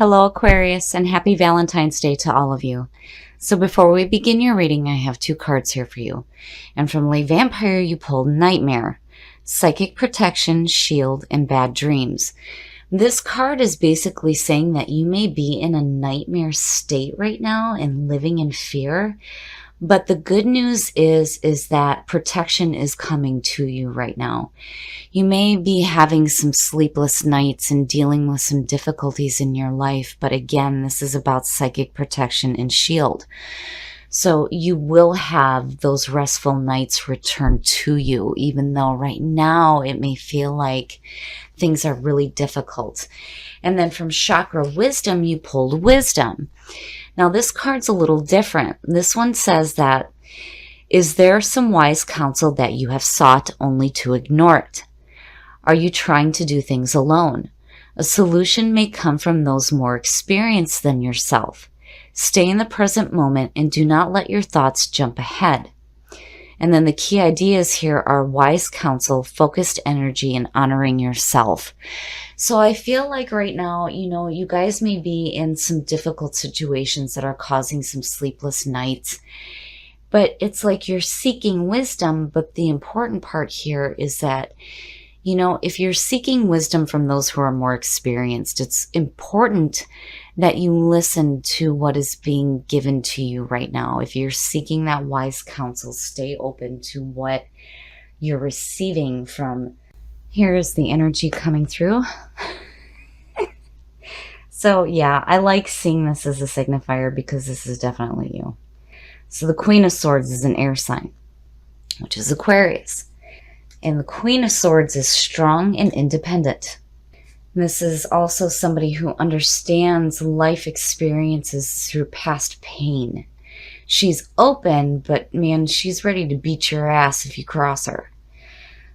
Hello, Aquarius, and happy Valentine's Day to all of you. So before we begin your reading, I have two cards here for you. And from Lay Vampire, you pulled Nightmare, Psychic Protection, Shield, and Bad Dreams. This card is basically saying that you may be in a nightmare state right now and living in fear. But the good news is that protection is coming to you right now. You may be having some sleepless nights and dealing with some difficulties in your life. But again, this is about psychic protection and shield. So you will have those restful nights return to you, even though right now it may feel like things are really difficult. And then from Chakra Wisdom, you pulled Wisdom. Now this card's a little different. This one says that, is there some wise counsel that you have sought only to ignore it? Are you trying to do things alone? A solution may come from those more experienced than yourself. Stay in the present moment and do not let your thoughts jump ahead. And then the key ideas here are wise counsel, focused energy, and honoring yourself. So I feel like right now, you guys may be in some difficult situations that are causing some sleepless nights. But it's like you're seeking wisdom. But the important part here is that, if you're seeking wisdom from those who are more experienced, it's important that you listen to what is being given to you right now. If you're seeking that wise counsel, stay open to what you're receiving from. Here's the energy coming through. So yeah, I like seeing this as a signifier because this is definitely you. So the Queen of Swords is an air sign, which is Aquarius. And the Queen of Swords is strong and independent. This is also somebody who understands life experiences through past pain. She's open, but man, she's ready to beat your ass if you cross her.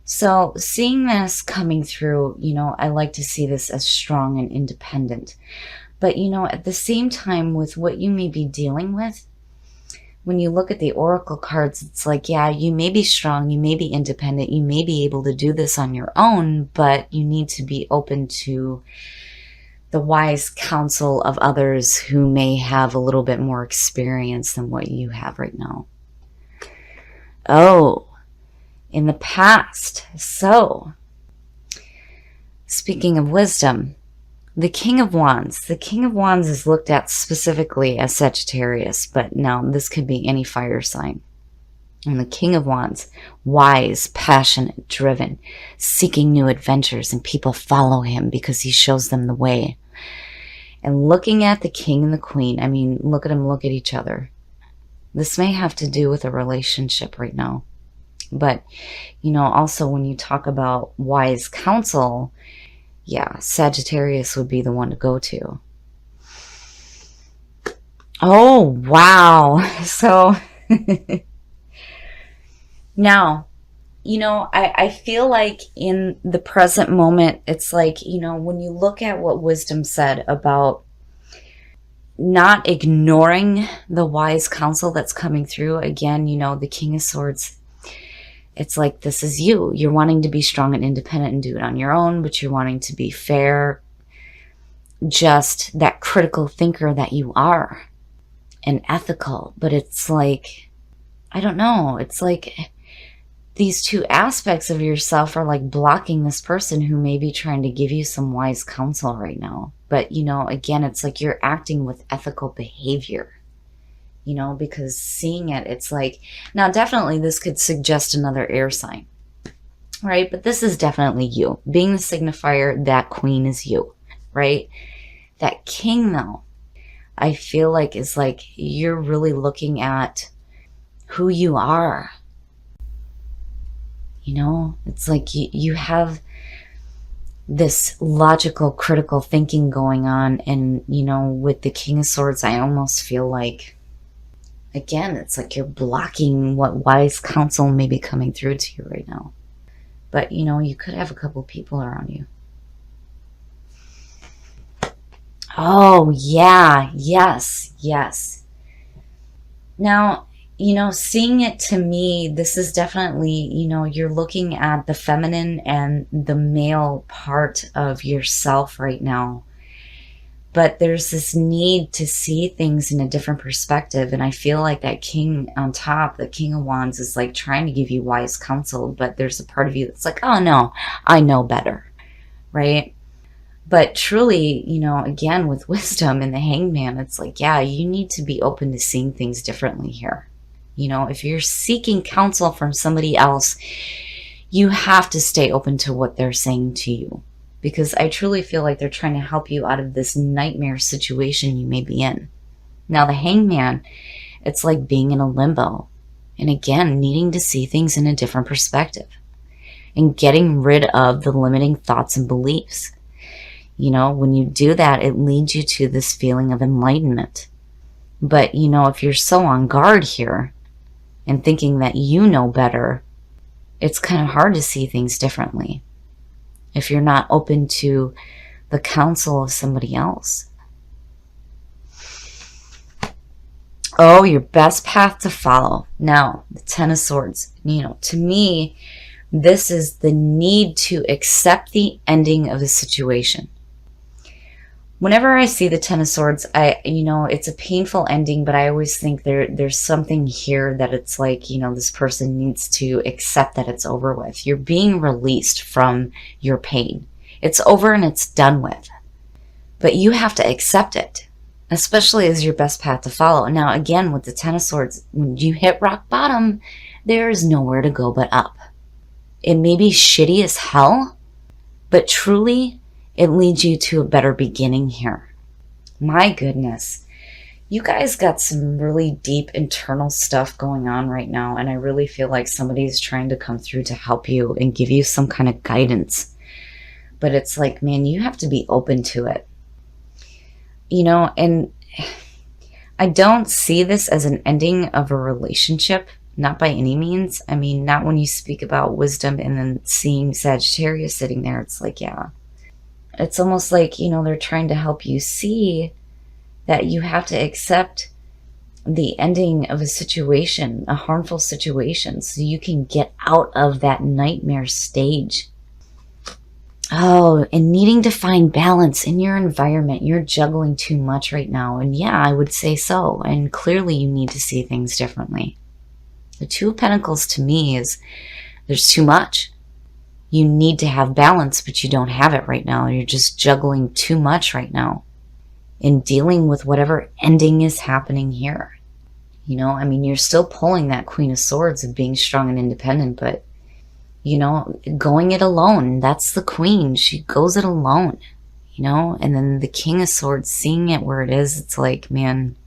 So seeing this coming through, I like to see this as strong and independent. But, at the same time with what you may be dealing with, when you look at the oracle cards, it's like, yeah, you may be strong, you may be independent, you may be able to do this on your own, but you need to be open to the wise counsel of others who may have a little bit more experience than what you have right now. Oh, in the past. So, speaking of wisdom, the King of Wands. The King of Wands is looked at specifically as Sagittarius, but now this could be any fire sign. And the King of Wands, wise, passionate, driven, seeking new adventures, and people follow him because he shows them the way. And looking at the King and the Queen, I mean, look at them, look at each other. This may have to do with a relationship right now. But, also when you talk about wise counsel, yeah, Sagittarius would be the one to go to. Oh, wow. So now, I feel like in the present moment, it's like, when you look at what wisdom said about not ignoring the wise counsel that's coming through, again, the King of Swords, it's like, this is you. You're wanting to be strong and independent and do it on your own, but you're wanting to be fair, just that critical thinker that you are, and ethical. But it's like, I don't know. It's like these two aspects of yourself are like blocking this person who may be trying to give you some wise counsel right now. But, again, it's like you're acting with ethical behavior. Because seeing it, it's like, now definitely this could suggest another air sign, right? But this is definitely you. Being the signifier, that Queen is you, right? That King, though, I feel like is like you're really looking at who you are. It's like you have this logical, critical thinking going on. And, with the King of Swords, I almost feel like, again, it's like you're blocking what wise counsel may be coming through to you right now. But, you could have a couple people around you. Oh, yeah. Yes. Now, seeing it to me, this is definitely, you're looking at the feminine and the male part of yourself right now. But there's this need to see things in a different perspective. And I feel like that king on top, the King of Wands, is like trying to give you wise counsel. But there's a part of you that's like, oh no, I know better, right? But truly, you know, again, with wisdom and the Hangman, it's like, yeah, you need to be open to seeing things differently here. You know, if you're seeking counsel from somebody else, you have to stay open to what they're saying to you. Because I truly feel like they're trying to help you out of this nightmare situation you may be in. Now, the Hangman, it's like being in a limbo. And again, needing to see things in a different perspective. And getting rid of the limiting thoughts and beliefs. You know, when you do that, it leads you to this feeling of enlightenment. But, you know, if you're so on guard here and thinking that you know better, it's kind of hard to see things differently if you're not open to the counsel of somebody else. Oh, your best path to follow. Now, the Ten of Swords. You know, to me, this is the need to accept the ending of a situation. Whenever I see the Ten of Swords, you know, it's a painful ending, but I always think there's something here that it's like, you know, this person needs to accept that it's over with. You're being released from your pain. It's over and it's done with. But you have to accept it, especially as your best path to follow. Now, again, with the Ten of Swords, when you hit rock bottom, there is nowhere to go but up. It may be shitty as hell, but truly, it leads you to a better beginning here. My goodness. You guys got some really deep internal stuff going on right now, and I really feel like somebody's trying to come through to help you and give you some kind of guidance. But it's like, man, you have to be open to it. You know, and I don't see this as an ending of a relationship, not by any means. I mean, not when you speak about wisdom and then seeing Sagittarius sitting there. It's like, yeah. It's almost like, you know, they're trying to help you see that you have to accept the ending of a situation, a harmful situation, so you can get out of that nightmare stage. Oh, and needing to find balance in your environment. You're juggling too much right now. And yeah, I would say so. And clearly you need to see things differently. The Two of Pentacles to me is there's too much. You need to have balance, but you don't have it right now. You're just juggling too much right now in dealing with whatever ending is happening here. You know, I mean, you're still pulling that Queen of Swords of being strong and independent, but, you know, going it alone. That's the Queen. She goes it alone, you know, and then the King of Swords, seeing it where it is, it's like, man,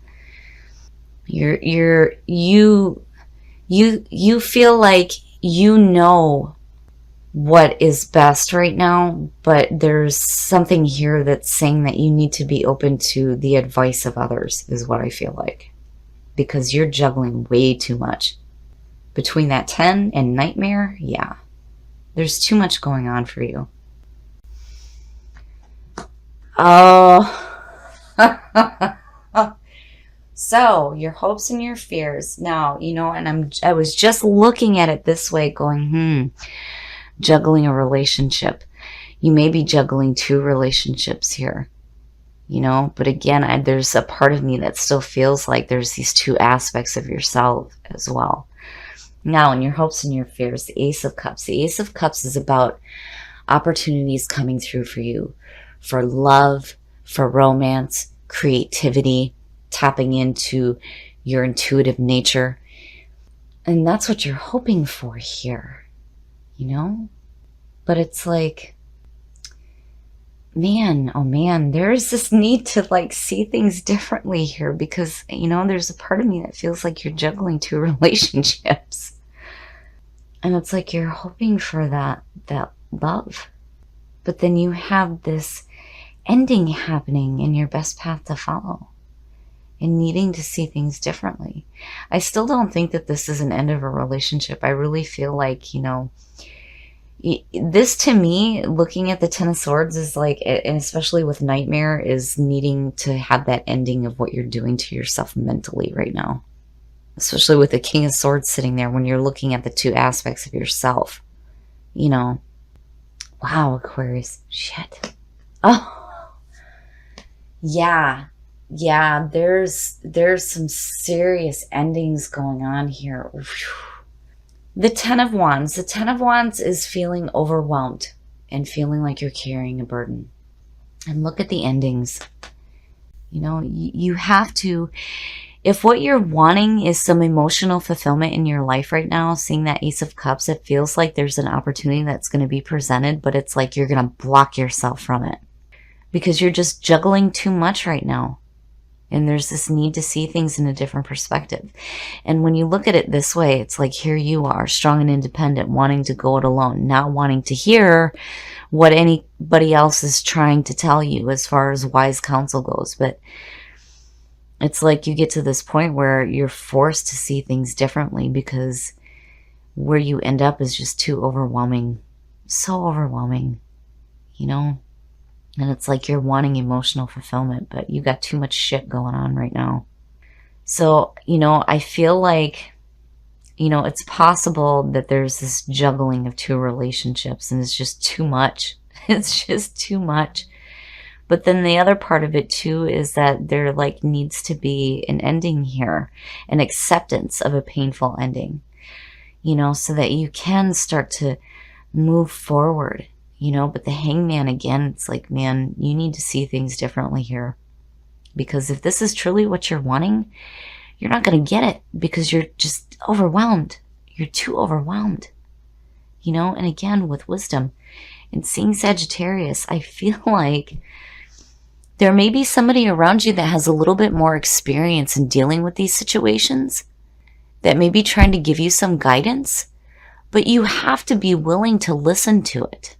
you feel like you know what is best right now, but there's something here that's saying that you need to be open to the advice of others, is what I feel like, because you're juggling way too much between that 10 and nightmare. Yeah, there's too much going on for you. Oh. So your hopes and your fears now, you know, and I was just looking at it this way going, juggling a relationship. You may be juggling two relationships here, you know, but again, there's a part of me that still feels like there's these two aspects of yourself as well. Now, in your hopes and your fears, the Ace of Cups. The Ace of Cups is about opportunities coming through for you, for love, for romance, creativity, tapping into your intuitive nature. And that's what you're hoping for here. You know, but it's like, man, oh man, there's this need to like see things differently here, because, you know, there's a part of me that feels like you're juggling two relationships, and it's like you're hoping for that love, but then you have this ending happening in your best path to follow and needing to see things differently. I still don't think that this is an end of a relationship. I really feel like, you know, this to me, looking at the Ten of Swords, is like, and especially with nightmare, is needing to have that ending of what you're doing to yourself mentally right now. Especially with the King of Swords sitting there, when you're looking at the two aspects of yourself. You know, wow, Aquarius, shit. Oh, Yeah, there's some serious endings going on here. Whew. The Ten of Wands. The Ten of Wands is feeling overwhelmed and feeling like you're carrying a burden. And look at the endings. You know, you have to, if what you're wanting is some emotional fulfillment in your life right now, seeing that Ace of Cups, it feels like there's an opportunity that's going to be presented, but it's like you're going to block yourself from it because you're just juggling too much right now. And there's this need to see things in a different perspective. And when you look at it this way, it's like here you are, strong and independent, wanting to go it alone, not wanting to hear what anybody else is trying to tell you as far as wise counsel goes. But it's like you get to this point where you're forced to see things differently because where you end up is just too overwhelming. So overwhelming, you know? And it's like you're wanting emotional fulfillment, but you got too much shit going on right now. So, you know, I feel like, you know, it's possible that there's this juggling of two relationships and it's just too much. It's just too much. But then the other part of it too is that there like needs to be an ending here, an acceptance of a painful ending, you know, so that you can start to move forward. You know, but the Hangman, again, it's like, man, you need to see things differently here. Because if this is truly what you're wanting, you're not going to get it because you're just overwhelmed. You're too overwhelmed. You know, and again, with wisdom and seeing Sagittarius, I feel like there may be somebody around you that has a little bit more experience in dealing with these situations that may be trying to give you some guidance, but you have to be willing to listen to it.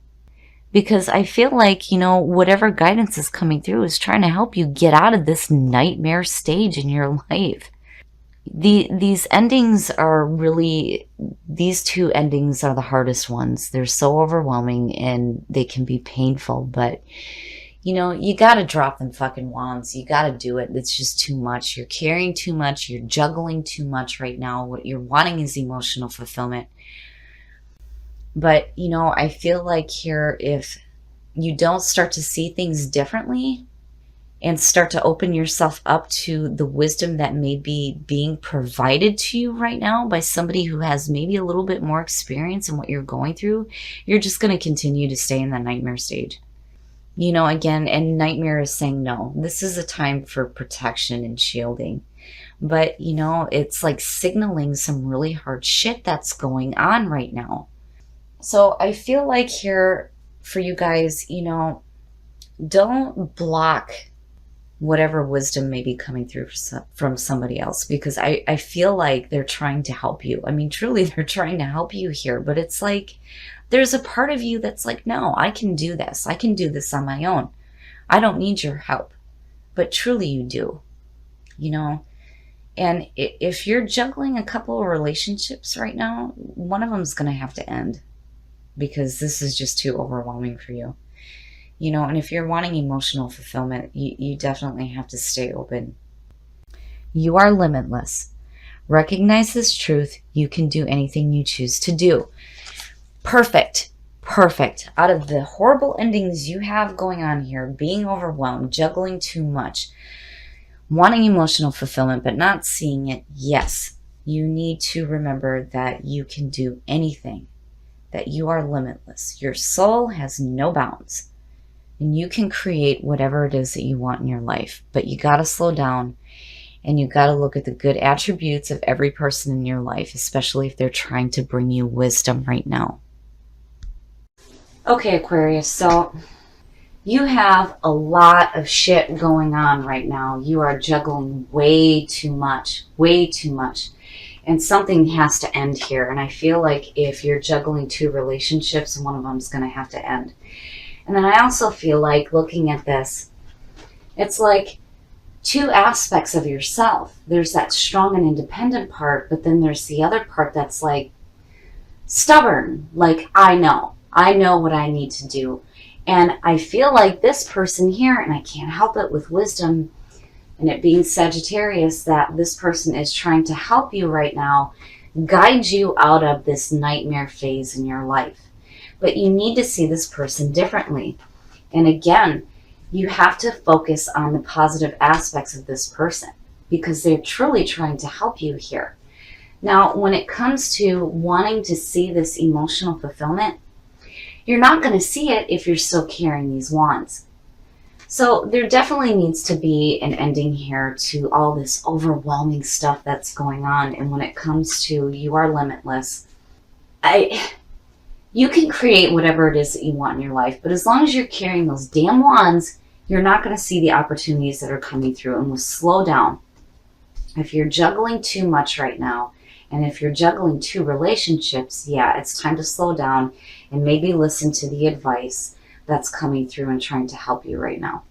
Because I feel like, you know, whatever guidance is coming through is trying to help you get out of this nightmare stage in your life. These endings are really, these two endings are the hardest ones. They're so overwhelming and they can be painful, but, you know, you got to drop them fucking wands. You got to do it. It's just too much. You're carrying too much. You're juggling too much right now. What you're wanting is emotional fulfillment. But, you know, I feel like here, if you don't start to see things differently and start to open yourself up to the wisdom that may be being provided to you right now by somebody who has maybe a little bit more experience in what you're going through, you're just going to continue to stay in the nightmare stage. You know, again, and nightmare is saying no. This is a time for protection and shielding. But, you know, it's like signaling some really hard shit that's going on right now. So I feel like here for you guys, you know, don't block whatever wisdom may be coming through from somebody else, because I feel like they're trying to help you. I mean, truly, they're trying to help you here, but it's like there's a part of you that's like, no, I can do this. I can do this on my own. I don't need your help. But truly you do, you know. And if you're juggling a couple of relationships right now, one of them is going to have to end, because this is just too overwhelming for you. You know, and if you're wanting emotional fulfillment, you definitely have to stay open. You are limitless. Recognize this truth. You can do anything you choose to do. Perfect. Perfect. Out of the horrible endings you have going on here, being overwhelmed, juggling too much, wanting emotional fulfillment but not seeing it, yes, you need to remember that you can do anything. That you are limitless. Your soul has no bounds. And you can create whatever it is that you want in your life. But you got to slow down and you got to look at the good attributes of every person in your life, especially if they're trying to bring you wisdom right now. Okay, Aquarius, so you have a lot of shit going on right now. You are juggling way too much. Way too much. And something has to end here. And I feel like if you're juggling two relationships, one of them is going to have to end. And then I also feel like looking at this, it's like two aspects of yourself. There's that strong and independent part, but then there's the other part that's like stubborn. Like, I know what I need to do. And I feel like this person here, and I can't help it with wisdom, and it being Sagittarius, that this person is trying to help you right now, guide you out of this nightmare phase in your life. But you need to see this person differently. And again, You have to focus on the positive aspects of this person because they're truly trying to help you here. Now, when it comes to wanting to see this emotional fulfillment, you're not going to see it if you're still carrying these wands. So there definitely needs to be an ending here to all this overwhelming stuff that's going on. And when it comes to you are limitless, you can create whatever it is that you want in your life. But as long as you're carrying those damn wands, you're not going to see the opportunities that are coming through, and will slow down. If you're juggling too much right now, and if you're juggling two relationships, yeah, it's time to slow down and maybe listen to the advice that's coming through and trying to help you right now.